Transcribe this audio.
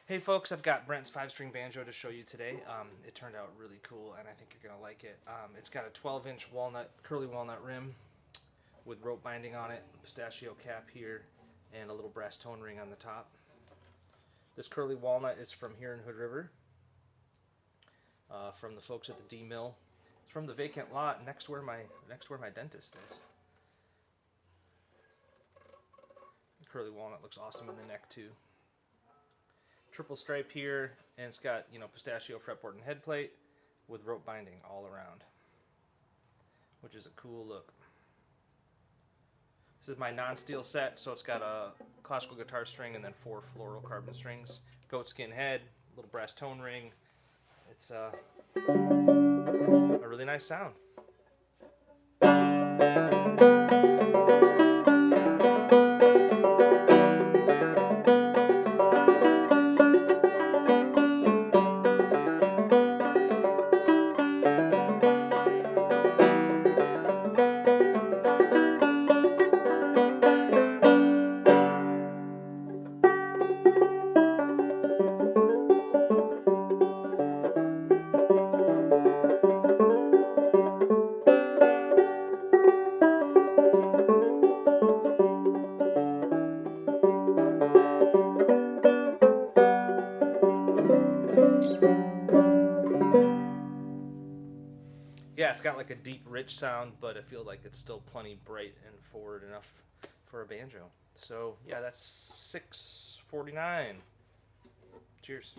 Hey folks, I've got Brent's 5-string banjo to show you today. It turned out really cool and I think you're going to like it. It's got a 12-inch curly walnut rim with rope binding on it, pistachio cap here, and a little brass tone ring on the top. This curly walnut is from here in Hood River, from the folks at the D Mill. It's from the vacant lot next to where my dentist is. The curly walnut looks awesome in the neck too. Triple stripe here, and it's got, pistachio fretboard and head plate with rope binding all around, which is a cool look. This is my non-steel set, so it's got a classical guitar string and then 4 floral carbon strings, goatskin head, little brass tone ring. It's a really nice sound. Yeah, it's got like a deep, rich sound, but I feel like it's still plenty bright and forward enough for a banjo. So yeah, that's $6.49. Cheers.